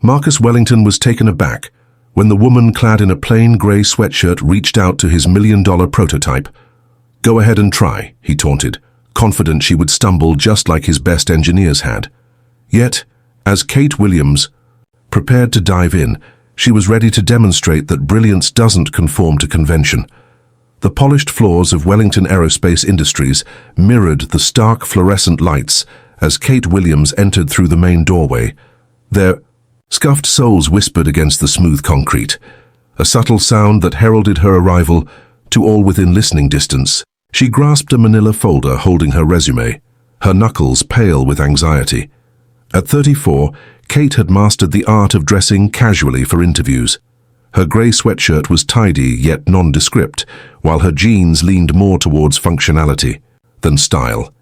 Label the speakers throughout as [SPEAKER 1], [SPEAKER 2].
[SPEAKER 1] Marcus Wellington was taken aback when the woman clad in a plain grey sweatshirt reached out to his million-dollar prototype. "Go ahead and try," he taunted, confident she would stumble just like his best engineers had. Yet, as Kate Williams prepared to dive in, she was ready to demonstrate that brilliance doesn't conform to convention. The polished floors of Wellington Aerospace Industries mirrored the stark fluorescent lights as Kate Williams entered through the main doorway. Their scuffed soles whispered against the smooth concrete, a subtle sound that heralded her arrival to all within listening distance. She grasped a manila folder holding her resume, her knuckles pale with anxiety. At 34, Kate had mastered the art of dressing casually for interviews. Her grey sweatshirt was tidy yet nondescript, while her jeans leaned more towards functionality than style.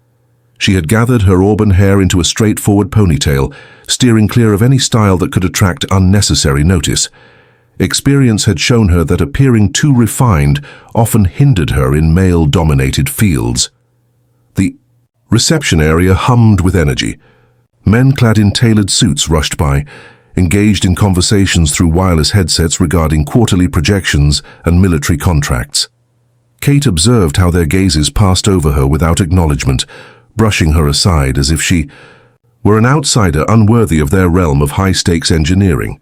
[SPEAKER 1] She had gathered her auburn hair into a straightforward ponytail, steering clear of any style that could attract unnecessary notice. Experience had shown her that appearing too refined often hindered her in male-dominated fields. The reception area hummed with energy. Men clad in tailored suits rushed by, engaged in conversations through wireless headsets regarding quarterly projections and military contracts. Kate observed how their gazes passed over her without acknowledgement, brushing her aside as if she were an outsider unworthy of their realm of high-stakes engineering.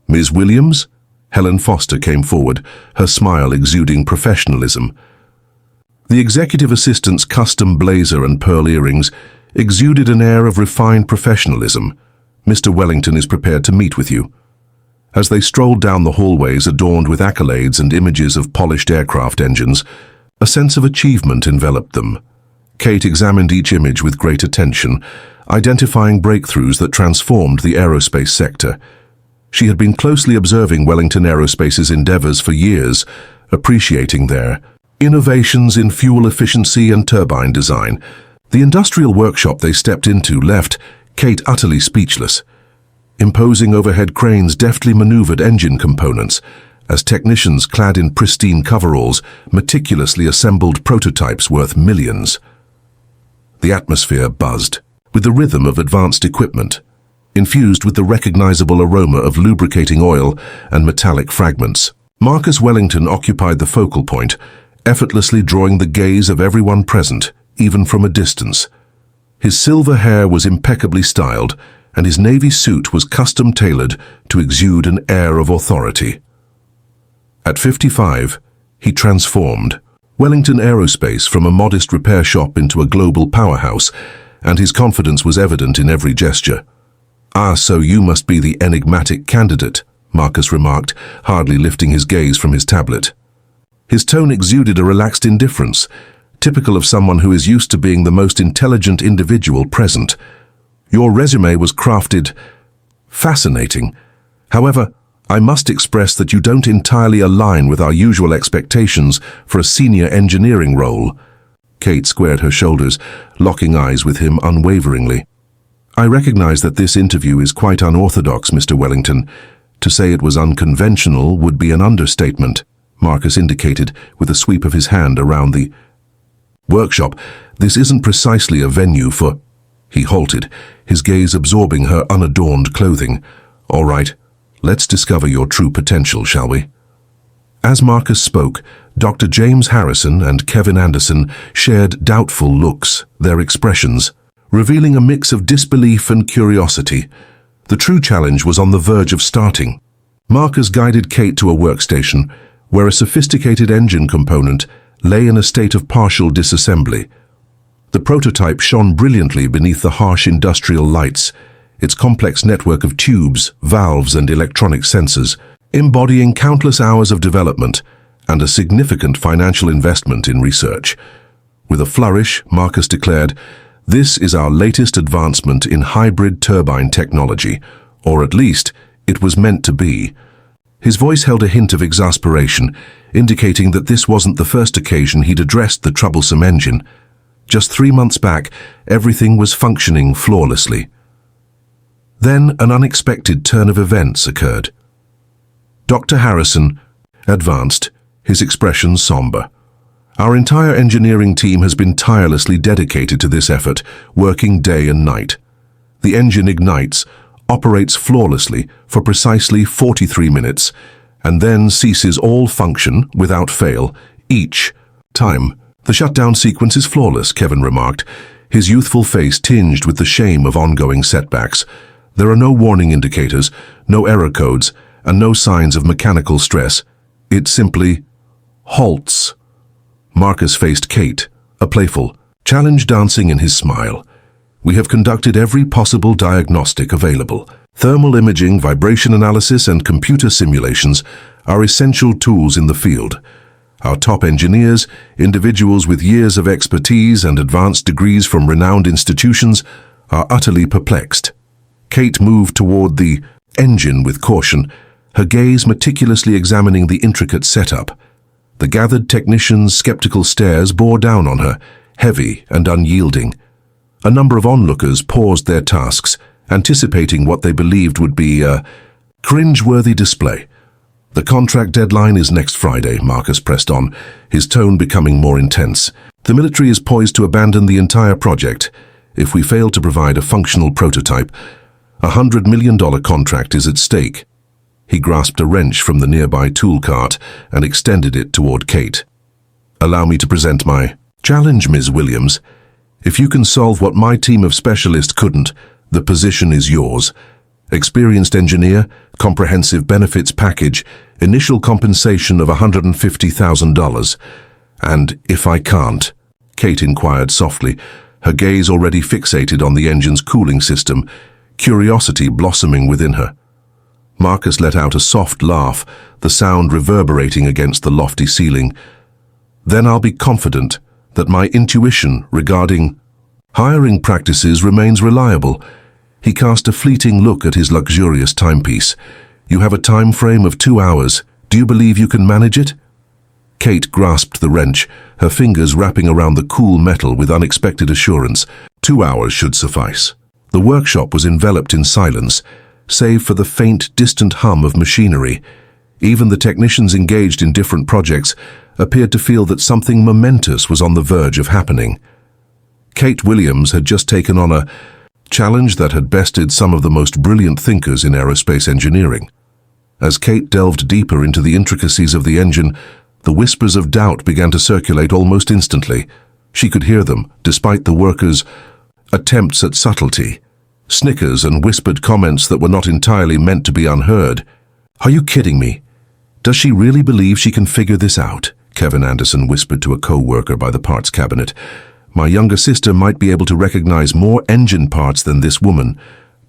[SPEAKER 1] "Ms. Williams?" Helen Foster came forward, her smile exuding professionalism. The executive assistant's custom blazer and pearl earrings exuded an air of refined professionalism. "Mr. Wellington is prepared to meet with you." As they strolled down the hallways adorned with accolades and images of polished aircraft engines, a sense of achievement enveloped them. Kate examined each image with great attention, identifying breakthroughs that transformed the aerospace sector. She had been closely observing Wellington Aerospace's endeavors for years, appreciating their innovations in fuel efficiency and turbine design. The industrial workshop they stepped into left Kate utterly speechless. Imposing overhead cranes deftly maneuvered engine components, as technicians clad in pristine coveralls meticulously assembled prototypes worth millions. The atmosphere buzzed with the rhythm of advanced equipment, infused with the recognizable aroma of lubricating oil and metallic fragments. Marcus Wellington occupied the focal point, effortlessly drawing the gaze of everyone present, even from a distance. His silver hair was impeccably styled, and his navy suit was custom-tailored to exude an air of authority. At 55, he transformed Wellington Aerospace from a modest repair shop into a global powerhouse, and his confidence was evident in every gesture. "Ah, so you must be the enigmatic candidate," Marcus remarked, hardly lifting his gaze from his tablet. His tone exuded a relaxed indifference, typical of someone who is used to being the most intelligent individual present. "Your resume was crafted fascinating. However, I must express that you don't entirely align with our usual expectations for a senior engineering role." Kate squared her shoulders, locking eyes with him unwaveringly. "I recognize that this interview is quite unorthodox, Mr. Wellington. To say it was unconventional would be an understatement," Marcus indicated with a sweep of his hand around the workshop. "This isn't precisely a venue for—" He halted, his gaze absorbing her unadorned clothing. "All right, let's discover your true potential, shall we?" As Marcus spoke, Dr. James Harrison and Kevin Anderson shared doubtful looks, their expressions revealing a mix of disbelief and curiosity. The true challenge was on the verge of starting. Marcus guided Kate to a workstation, where a sophisticated engine component lay in a state of partial disassembly. The prototype shone brilliantly beneath the harsh industrial lights, its complex network of tubes, valves, and electronic sensors, embodying countless hours of development and a significant financial investment in research. With a flourish, Marcus declared, "This is our latest advancement in hybrid turbine technology, or at least it was meant to be." His voice held a hint of exasperation, indicating that this wasn't the first occasion he'd addressed the troublesome engine. Just 3 months back, everything was functioning flawlessly. Then an unexpected turn of events occurred. Dr. Harrison advanced, his expression somber. "Our entire engineering team has been tirelessly dedicated to this effort, working day and night. The engine ignites, operates flawlessly for precisely 43 minutes, and then ceases all function without fail each time. "The shutdown sequence is flawless," Kevin remarked, his youthful face tinged with the shame of ongoing setbacks. "There are no warning indicators, no error codes, and no signs of mechanical stress. It simply halts." Marcus faced Kate, a playful challenge dancing in his smile. "We have conducted every possible diagnostic available. Thermal imaging, vibration analysis, and computer simulations are essential tools in the field. Our top engineers, individuals with years of expertise and advanced degrees from renowned institutions, are utterly perplexed." Kate moved toward the engine with caution, her gaze meticulously examining the intricate setup. The gathered technicians' skeptical stares bore down on her, heavy and unyielding. A number of onlookers paused their tasks, anticipating what they believed would be a cringe-worthy display. "The contract deadline is next Friday," Marcus pressed on, his tone becoming more intense. "The military is poised to abandon the entire project if we fail to provide a functional prototype. $100 million contract is at stake." He grasped a wrench from the nearby tool cart and extended it toward Kate. "Allow me to present my challenge, Ms. Williams. If you can solve what my team of specialists couldn't, the position is yours. Experienced engineer, comprehensive benefits package, initial compensation of $150,000. And if I can't?" Kate inquired softly, her gaze already fixated on the engine's cooling system, curiosity blossoming within her. Marcus let out a soft laugh, the sound reverberating against the lofty ceiling. "Then I'll be confident that my intuition regarding hiring practices remains reliable." He cast a fleeting look at his luxurious timepiece. "You have a time frame of 2 hours. Do you believe you can manage it?" Kate grasped the wrench, her fingers wrapping around the cool metal with unexpected assurance. 2 hours should suffice. The workshop was enveloped in silence, save for the faint, distant hum of machinery. Even the technicians engaged in different projects appeared to feel that something momentous was on the verge of happening. Kate Williams had just taken on a challenge that had bested some of the most brilliant thinkers in aerospace engineering. As Kate delved deeper into the intricacies of the engine, the whispers of doubt began to circulate almost instantly. She could hear them, despite the workers' attempts at subtlety. Snickers and whispered comments that were not entirely meant to be unheard. "Are you kidding me? Does she really believe she can figure this out?" Kevin Anderson whispered to a co-worker by the parts cabinet. "My younger sister might be able to recognize more engine parts than this woman."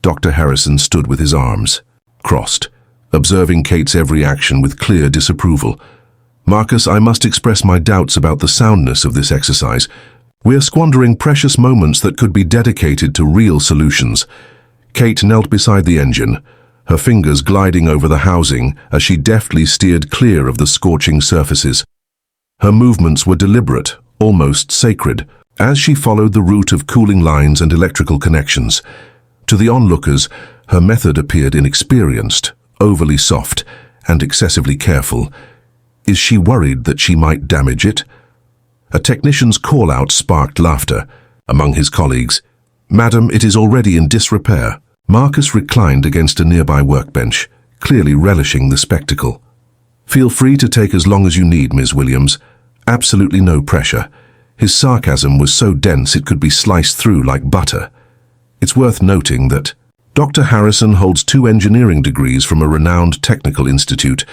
[SPEAKER 1] Dr. Harrison stood with his arms crossed, observing Kate's every action with clear disapproval. "Marcus, I must express my doubts about the soundness of this exercise. We're squandering precious moments that could be dedicated to real solutions." Kate knelt beside the engine, her fingers gliding over the housing as she deftly steered clear of the scorching surfaces. Her movements were deliberate, almost sacred, as she followed the route of cooling lines and electrical connections. To the onlookers, her method appeared inexperienced, overly soft, and excessively careful. Is she worried that she might damage it? A technician's call-out sparked laughter among his colleagues. "Madam, it is already in disrepair." Marcus reclined against a nearby workbench, clearly relishing the spectacle. "Feel free to take as long as you need, Ms. Williams. Absolutely no pressure." His sarcasm was so dense it could be sliced through like butter. It's worth noting that Dr. Harrison holds 2 engineering degrees from a renowned technical institute.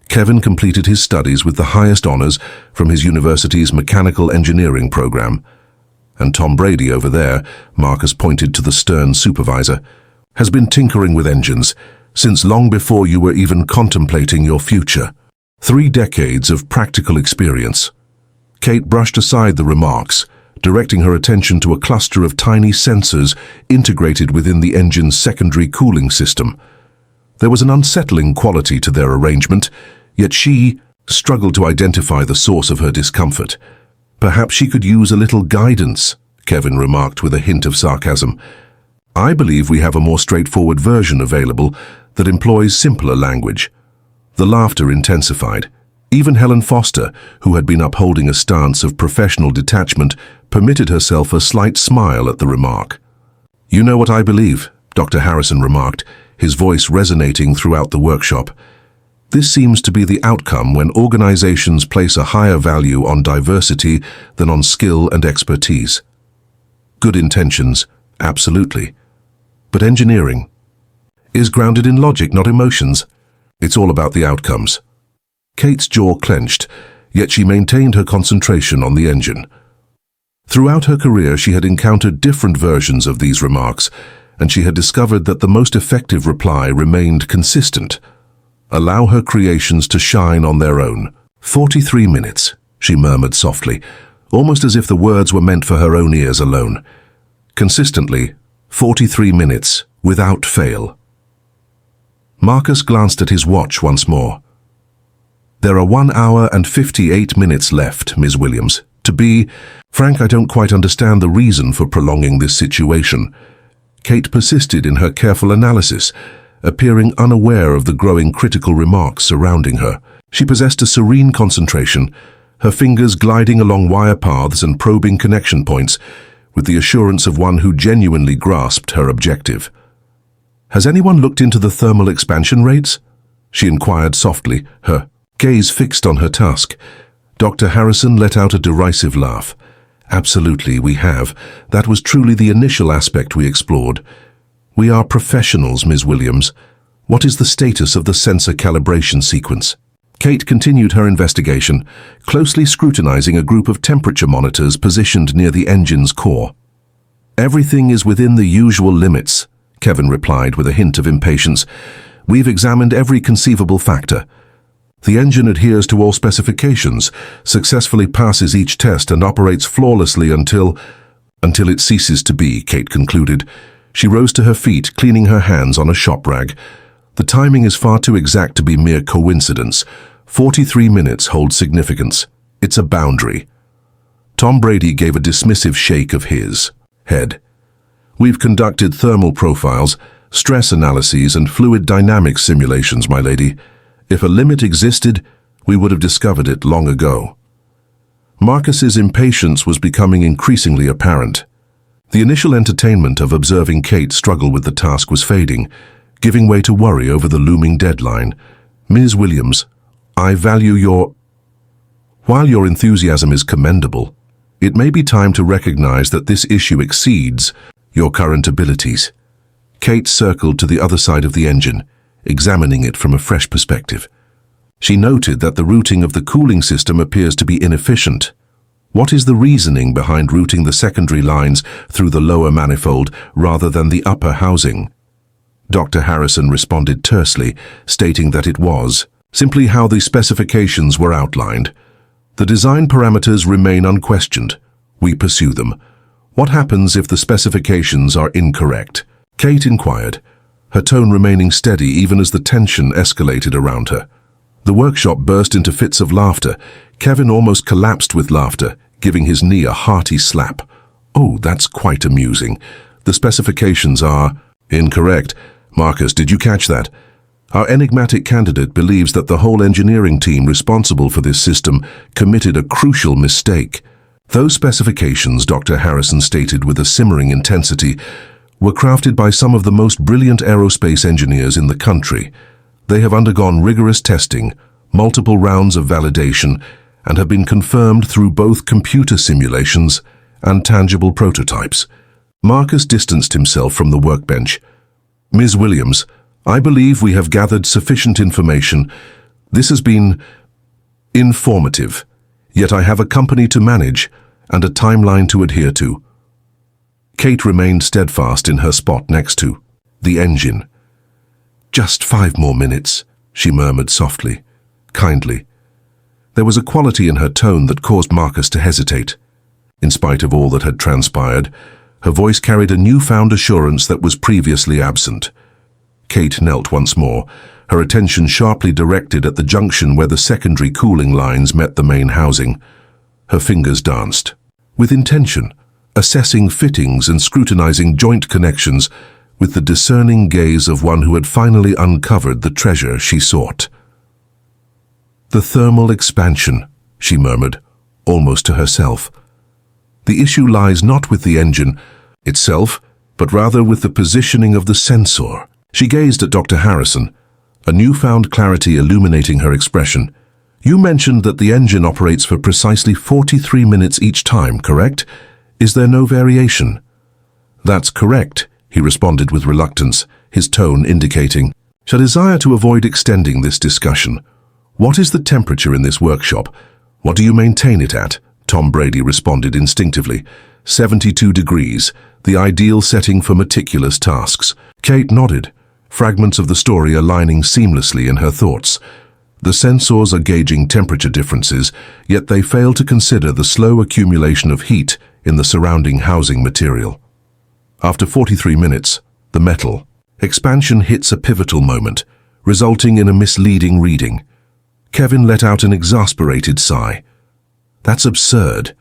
[SPEAKER 1] Kevin completed his studies with the highest honors from his university's mechanical engineering program. And Tom Brady over there, Marcus pointed to the stern supervisor, has been tinkering with engines since long before you were even contemplating your future. 3 decades of practical experience. Kate brushed aside the remarks, directing her attention to a cluster of tiny sensors integrated within the engine's secondary cooling system. There was an unsettling quality to their arrangement, yet she struggled to identify the source of her discomfort. "Perhaps she could use a little guidance," Kevin remarked with a hint of sarcasm. "I believe we have a more straightforward version available that employs simpler language." The laughter intensified. Even Helen Foster, who had been upholding a stance of professional detachment, permitted herself a slight smile at the remark. "You know what I believe," Dr. Harrison remarked, his voice resonating throughout the workshop. This seems to be the outcome when organizations place a higher value on diversity than on skill and expertise. Good intentions, absolutely. But engineering is grounded in logic, not emotions. It's all about the outcomes. Kate's jaw clenched, yet she maintained her concentration on the engine. Throughout her career, she had encountered different versions of these remarks, and she had discovered that the most effective reply remained consistent. Allow her creations to shine on their own. 43 minutes, she murmured softly, almost as if the words were meant for her own ears alone. Consistently, 43 minutes, without fail. Marcus glanced at his watch once more. There are 1 hour and 58 minutes left, Ms. Williams. To be frank, I don't quite understand the reason for prolonging this situation. Kate persisted in her careful analysis, appearing unaware of the growing critical remarks surrounding her. She possessed a serene concentration, her fingers gliding along wire paths and probing connection points, with the assurance of one who genuinely grasped her objective. "Has anyone looked into the thermal expansion rates?" she inquired softly, her gaze fixed on her task. Dr. Harrison let out a derisive laugh. "Absolutely, we have. That was truly the initial aspect we explored. We are professionals, Ms. Williams. What is the status of the sensor calibration sequence?" Kate continued her investigation, closely scrutinizing a group of temperature monitors positioned near the engine's core. "Everything is within the usual limits," Kevin replied with a hint of impatience. "We've examined every conceivable factor. The engine adheres to all specifications, successfully passes each test and operates flawlessly until it ceases to be," Kate concluded. She rose to her feet, cleaning her hands on a shop rag. "The timing is far too exact to be mere coincidence. 43 minutes hold significance. It's a boundary." Tom Brady gave a dismissive shake of his head. "We've conducted thermal profiles, stress analyses, and fluid dynamics simulations, my lady. If a limit existed, we would have discovered it long ago." Marcus's impatience was becoming increasingly apparent. The initial entertainment of observing Kate struggle with the task was fading, giving way to worry over the looming deadline. "Ms. Williams, I value While your enthusiasm is commendable, it may be time to recognize that this issue exceeds your current abilities." Kate circled to the other side of the engine, examining it from a fresh perspective. She noted that the routing of the cooling system appears to be inefficient. What is the reasoning behind routing the secondary lines through the lower manifold rather than the upper housing? Dr. Harrison responded tersely, stating that it was simply how the specifications were outlined. "The design parameters remain unquestioned. We pursue them. What happens if the specifications are incorrect?" Kate inquired, her tone remaining steady even as the tension escalated around her. The workshop burst into fits of laughter. Kevin almost collapsed with laughter, giving his knee a hearty slap. "Oh, that's quite amusing. The specifications are incorrect. Marcus, did you catch that? Our enigmatic candidate believes that the whole engineering team responsible for this system committed a crucial mistake. Those specifications," Dr. Harrison stated with a simmering intensity, "were crafted by some of the most brilliant aerospace engineers in the country. They have undergone rigorous testing, multiple rounds of validation, and have been confirmed through both computer simulations and tangible prototypes." Marcus distanced himself from the workbench. "Ms. Williams, I believe we have gathered sufficient information. This has been informative, yet I have a company to manage and a timeline to adhere to." Kate remained steadfast in her spot next to the engine. "Just 5 more minutes," she murmured softly, kindly. There was a quality in her tone that caused Marcus to hesitate. In spite of all that had transpired, her voice carried a newfound assurance that was previously absent. Kate knelt once more, her attention sharply directed at the junction where the secondary cooling lines met the main housing. Her fingers danced. With intention, assessing fittings and scrutinizing joint connections with the discerning gaze of one who had finally uncovered the treasure she sought. "The thermal expansion," she murmured, almost to herself. "The issue lies not with the engine itself, but rather with the positioning of the sensor. She gazed at Dr. Harrison, a newfound clarity illuminating her expression. You mentioned that the engine operates for precisely 43 minutes each time, correct? Is there no variation? That's correct, he responded with reluctance, his tone indicating a desire to avoid extending this discussion. What is the temperature in this workshop? What do you maintain it at? Tom Brady responded instinctively. 72 degrees, the ideal setting for meticulous tasks. Kate nodded, fragments of the story aligning seamlessly in her thoughts. The sensors are gauging temperature differences, yet they fail to consider the slow accumulation of heat in the surrounding housing material. After 43 minutes, the metal expansion hits a pivotal moment, resulting in a misleading reading. Kevin let out an exasperated sigh. That's absurd.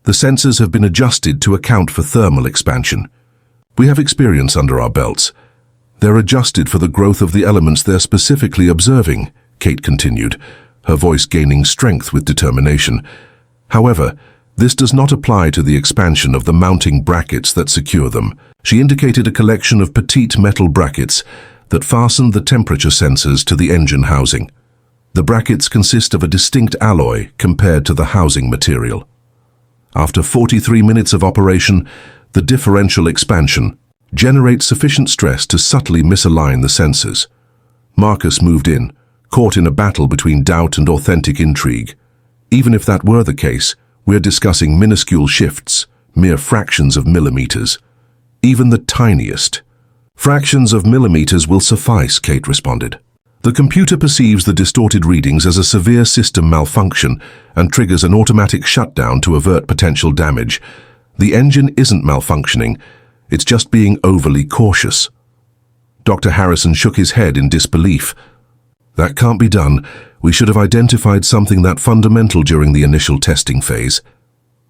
[SPEAKER 1] The sensors have been adjusted to account for thermal expansion. We have experience under our belts. They're adjusted for the growth of the elements they're specifically observing, Kate continued, her voice gaining strength with determination. However, this does not apply to the expansion of the mounting brackets that secure them. She indicated a collection of petite metal brackets that fasten the temperature sensors to the engine housing. The brackets consist of a distinct alloy compared to the housing material. After 43 minutes of operation, the differential expansion generates sufficient stress to subtly misalign the sensors. Marcus moved in, caught in a battle between doubt and authentic intrigue. Even if that were the case, we're discussing minuscule shifts, mere fractions of millimeters. Even the tiniest. Fractions of millimeters will suffice, Kate responded. The computer perceives the distorted readings as a severe system malfunction and triggers an automatic shutdown to avert potential damage. The engine isn't malfunctioning, it's just being overly cautious. Dr. Harrison shook his head in disbelief. That can't be done. We should have identified something that fundamental during the initial testing phase.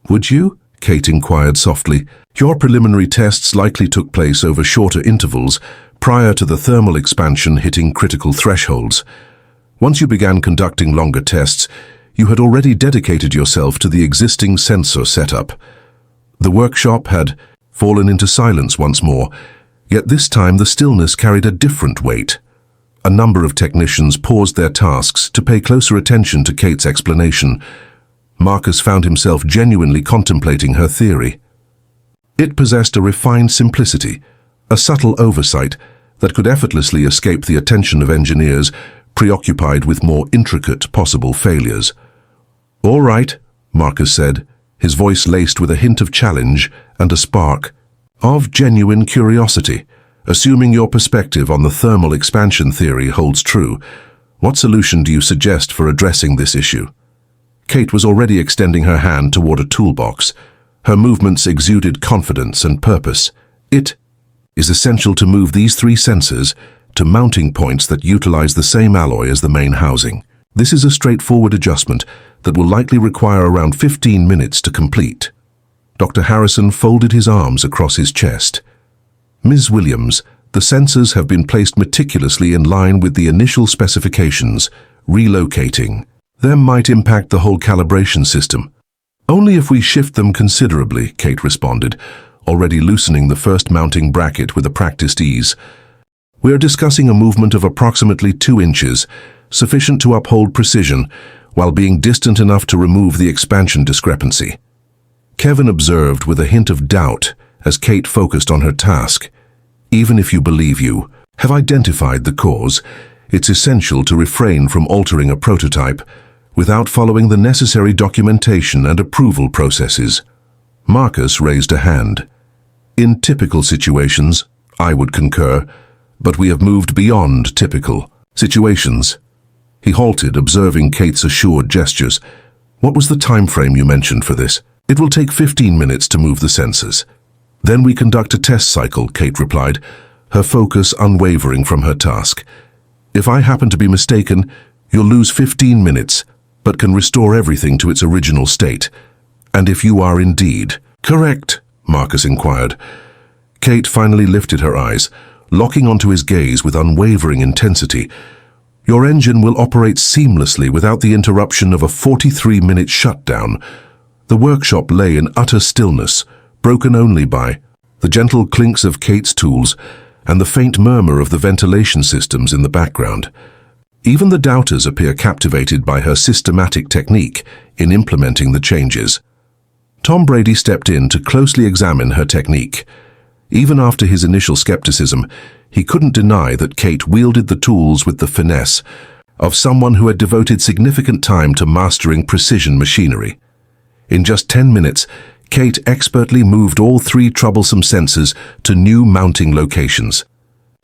[SPEAKER 1] Would you? Kate inquired softly. Your preliminary tests likely took place over shorter intervals, prior to the thermal expansion hitting critical thresholds. Once you began conducting longer tests, you had already dedicated yourself to the existing sensor setup. The workshop had fallen into silence once more, yet this time the stillness carried a different weight. A number of technicians paused their tasks to pay closer attention to Kate's explanation. Marcus found himself genuinely contemplating her theory. It possessed a refined simplicity, a subtle oversight that could effortlessly escape the attention of engineers preoccupied with more intricate possible failures. All right, Marcus said, his voice laced with a hint of challenge and a spark of genuine curiosity. Assuming your perspective on the thermal expansion theory holds true, what solution do you suggest for addressing this issue? Kate was already extending her hand toward a toolbox. Her movements exuded confidence and purpose. It is essential to move these three sensors to mounting points that utilize the same alloy as the main housing. This is a straightforward adjustment that will likely require around 15 minutes to complete. Dr. Harrison folded his arms across his chest. Ms. Williams, the sensors have been placed meticulously in line with the initial specifications. Relocating them might impact the whole calibration system. Only if we shift them considerably, Kate responded, already loosening the first mounting bracket with a practiced ease. We are discussing a movement of approximately 2 inches, sufficient to uphold precision, while being distant enough to remove the expansion discrepancy. Kevin observed with a hint of doubt as Kate focused on her task. Even if you believe you have identified the cause, it's essential to refrain from altering a prototype without following the necessary documentation and approval processes. Marcus raised a hand. In typical situations, I would concur, but we have moved beyond typical situations. He halted, observing Kate's assured gestures. What was the time frame you mentioned for this? It will take 15 minutes to move the sensors. Then we conduct a test cycle, Kate replied, her focus unwavering from her task. If I happen to be mistaken, you'll lose 15 minutes, but can restore everything to its original state. And if you are indeed correct, Marcus inquired. Kate finally lifted her eyes, locking onto his gaze with unwavering intensity. Your engine will operate seamlessly without the interruption of a 43-minute shutdown. The workshop lay in utter stillness, broken only by the gentle clinks of Kate's tools, and the faint murmur of the ventilation systems in the background. Even the doubters appear captivated by her systematic technique in implementing the changes. Tom Brady stepped in to closely examine her technique. Even after his initial skepticism, he couldn't deny that Kate wielded the tools with the finesse of someone who had devoted significant time to mastering precision machinery. In just 10 minutes, Kate expertly moved all 3 troublesome sensors to new mounting locations.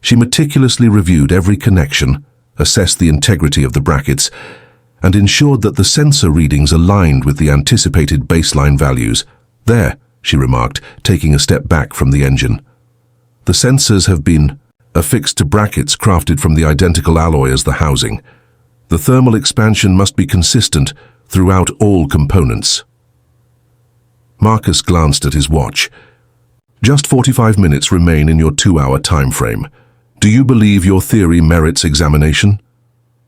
[SPEAKER 1] She meticulously reviewed every connection, assessed the integrity of the brackets, and ensured that the sensor readings aligned with the anticipated baseline values. "There," she remarked, taking a step back from the engine. "The sensors have been affixed to brackets crafted from the identical alloy as the housing. The thermal expansion must be consistent throughout all components." Marcus glanced at his watch. "Just 45 minutes remain in your 2-hour time frame. Do you believe your theory merits examination?"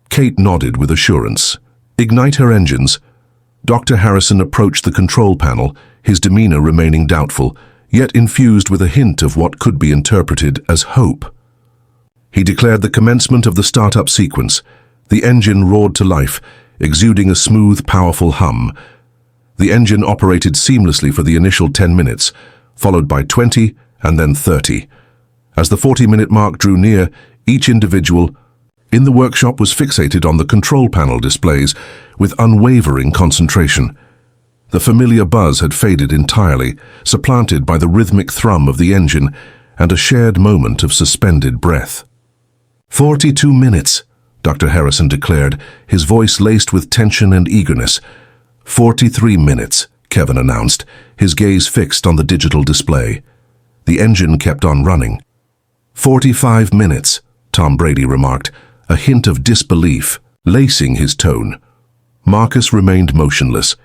[SPEAKER 1] Kate nodded with assurance. "Ignite her engines." Dr. Harrison approached the control panel, his demeanor remaining doubtful, yet infused with a hint of what could be interpreted as hope. He declared the commencement of the startup sequence. The engine roared to life, exuding a smooth, powerful hum. The engine operated seamlessly for the initial 10 minutes, followed by 20 and then 30. As the 40-minute mark drew near, each individual in the workshop was fixated on the control panel displays with unwavering concentration. The familiar buzz had faded entirely, supplanted by the rhythmic thrum of the engine and a shared moment of suspended breath. 42 minutes, Dr. Harrison declared, his voice laced with tension and eagerness. 43 minutes, Kevin announced, his gaze fixed on the digital display. The engine kept on running. 45 minutes, Tom Brady remarked, a hint of disbelief lacing his tone. Marcus remained motionless,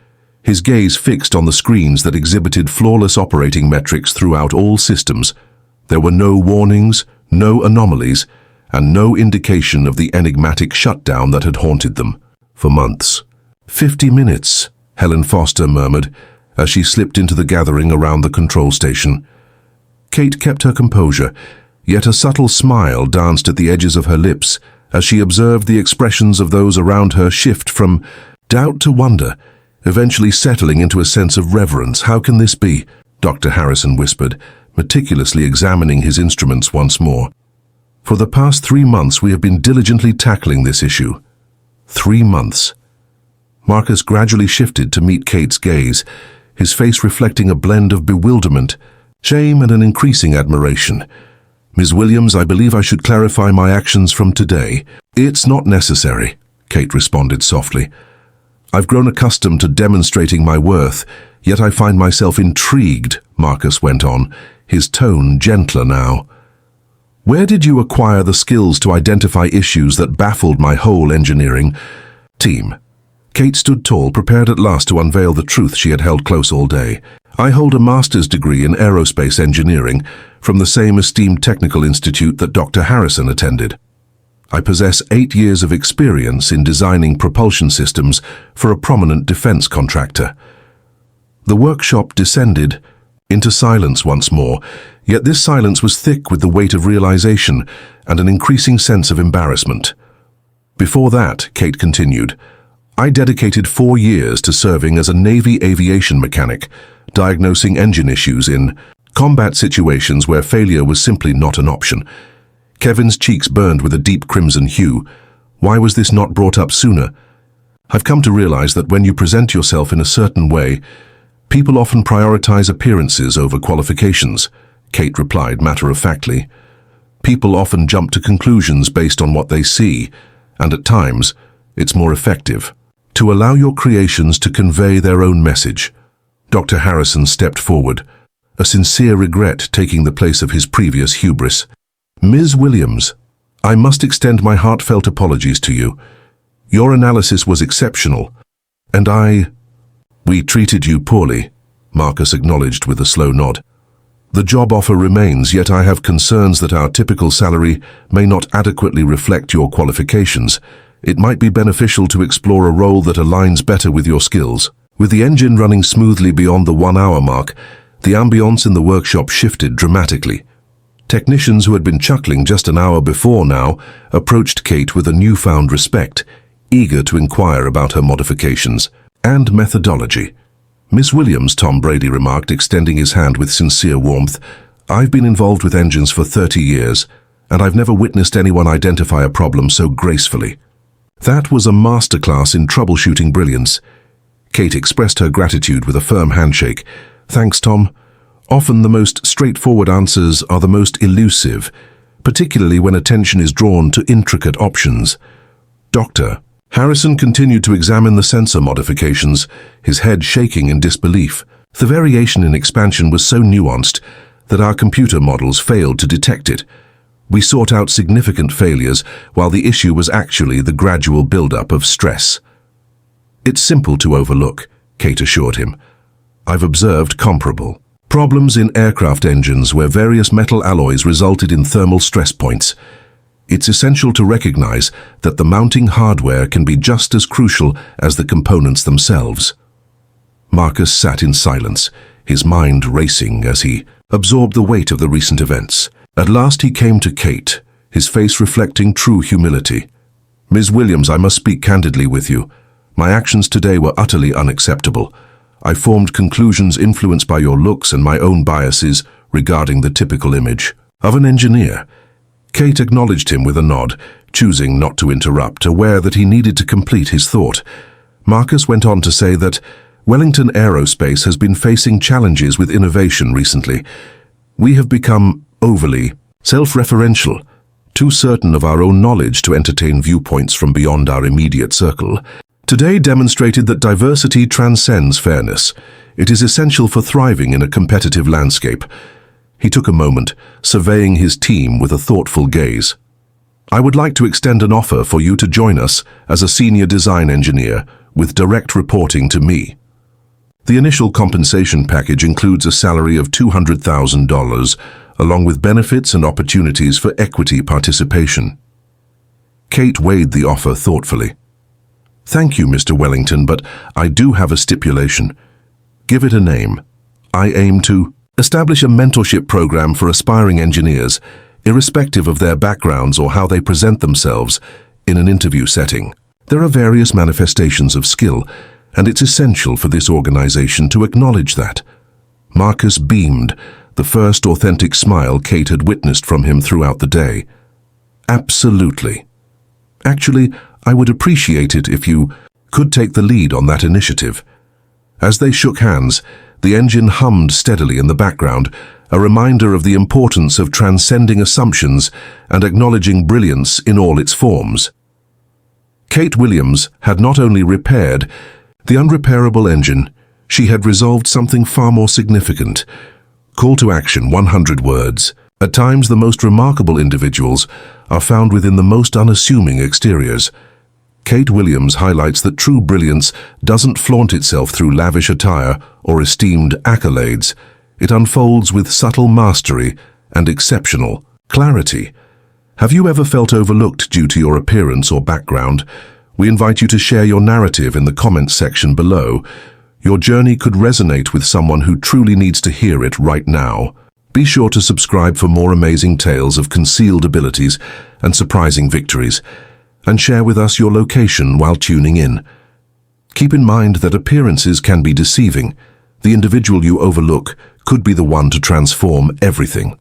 [SPEAKER 1] his gaze fixed on the screens that exhibited flawless operating metrics throughout all systems. There were no warnings, no anomalies, and no indication of the enigmatic shutdown that had haunted them for months. 50 minutes, Helen Foster murmured as she slipped into the gathering around the control station. Kate kept her composure, yet a subtle smile danced at the edges of her lips as she observed the expressions of those around her shift from doubt to wonder, eventually settling into a sense of reverence. "How can this be?" Dr. Harrison whispered, meticulously examining his instruments once more. "For the past 3 months we have been diligently tackling this issue." 3 months. Marcus gradually shifted to meet Kate's gaze, his face reflecting a blend of bewilderment, shame, and an increasing admiration. "Ms. Williams, I believe I should clarify my actions from today." "It's not necessary," Kate responded softly. "I've grown accustomed to demonstrating my worth, yet I find myself intrigued," Marcus went on, his tone gentler now. "Where did you acquire the skills to identify issues that baffled my whole engineering team?" Kate stood tall, prepared at last to unveil the truth she had held close all day. "I hold a master's degree in aerospace engineering from the same esteemed technical institute that Dr. Harrison attended. I possess 8 years of experience in designing propulsion systems for a prominent defense contractor." The workshop descended into silence once more, yet this silence was thick with the weight of realization and an increasing sense of embarrassment. "Before that," Kate continued, "I dedicated 4 years to serving as a Navy aviation mechanic, diagnosing engine issues in combat situations where failure was simply not an option." Kevin's cheeks burned with a deep crimson hue. "Why was this not brought up sooner?" "I've come to realize that when you present yourself in a certain way, people often prioritize appearances over qualifications," Kate replied matter-of-factly. "People often jump to conclusions based on what they see, and at times, it's more effective to allow your creations to convey their own message." Dr. Harrison stepped forward, a sincere regret taking the place of his previous hubris. "Ms. Williams, I must extend my heartfelt apologies to you. Your analysis was exceptional, and we treated you poorly," Marcus acknowledged with a slow nod. "The job offer remains, yet I have concerns that our typical salary may not adequately reflect your qualifications. It might be beneficial to explore a role that aligns better with your skills." With the engine running smoothly beyond the 1-hour mark, The ambience in the workshop shifted dramatically. Technicians who had been chuckling just an hour before now approached Kate with a newfound respect, eager to inquire about her modifications and methodology. "Miss Williams," Tom Brady remarked, extending his hand with sincere warmth, "I've been involved with engines for 30 years, and I've never witnessed anyone identify a problem so gracefully." That was a masterclass in troubleshooting brilliance. Kate expressed her gratitude with a firm handshake. "Thanks, Tom. Often the most straightforward answers are the most elusive, particularly when attention is drawn to intricate options." Doctor Harrison continued to examine the sensor modifications, his head shaking in disbelief. The variation in expansion was so nuanced that our computer models failed to detect it. We sought out significant failures, while the issue was actually the gradual buildup of stress. "It's simple to overlook," Kate assured him. "I've observed comparable problems in aircraft engines where various metal alloys resulted in thermal stress points. It's essential to recognize that the mounting hardware can be just as crucial as the components themselves." Marcus sat in silence, his mind racing as he absorbed the weight of the recent events. At last he came to Kate, his face reflecting true humility. "Ms. Williams, I must speak candidly with you. My actions today were utterly unacceptable. I formed conclusions influenced by your looks and my own biases regarding the typical image of an engineer." Kate acknowledged him with a nod, choosing not to interrupt, aware that he needed to complete his thought. Marcus went on to say that Wellington Aerospace has been facing challenges with innovation recently. "We have become overly self-referential, too certain of our own knowledge to entertain viewpoints from beyond our immediate circle. Today demonstrated that diversity transcends fairness. It is essential for thriving in a competitive landscape." He took a moment, surveying his team with a thoughtful gaze. "I would like to extend an offer for you to join us as a senior design engineer, with direct reporting to me. The initial compensation package includes a salary of $200,000, along with benefits and opportunities for equity participation." Kate weighed the offer thoughtfully. "Thank you, Mr. Wellington, but I do have a stipulation. Give it a name. I aim to establish a mentorship program for aspiring engineers, irrespective of their backgrounds or how they present themselves in an interview setting. There are various manifestations of skill, and it's essential for this organization to acknowledge that." Marcus beamed, the first authentic smile Kate had witnessed from him throughout the day. "Absolutely. Actually, I would appreciate it if you could take the lead on that initiative." As they shook hands, the engine hummed steadily in the background, a reminder of the importance of transcending assumptions and acknowledging brilliance in all its forms. Kate Williams had not only repaired the unrepairable engine, she had resolved something far more significant. Call to action, 100 words. At times, the most remarkable individuals are found within the most unassuming exteriors. Kate Williams highlights that true brilliance doesn't flaunt itself through lavish attire or esteemed accolades. It unfolds with subtle mastery and exceptional clarity. Have you ever felt overlooked due to your appearance or background? We invite you to share your narrative in the comments section below. Your journey could resonate with someone who truly needs to hear it right now. Be sure to subscribe for more amazing tales of concealed abilities and surprising victories, and share with us your location while tuning in. Keep in mind that appearances can be deceiving. The individual you overlook could be the one to transform everything.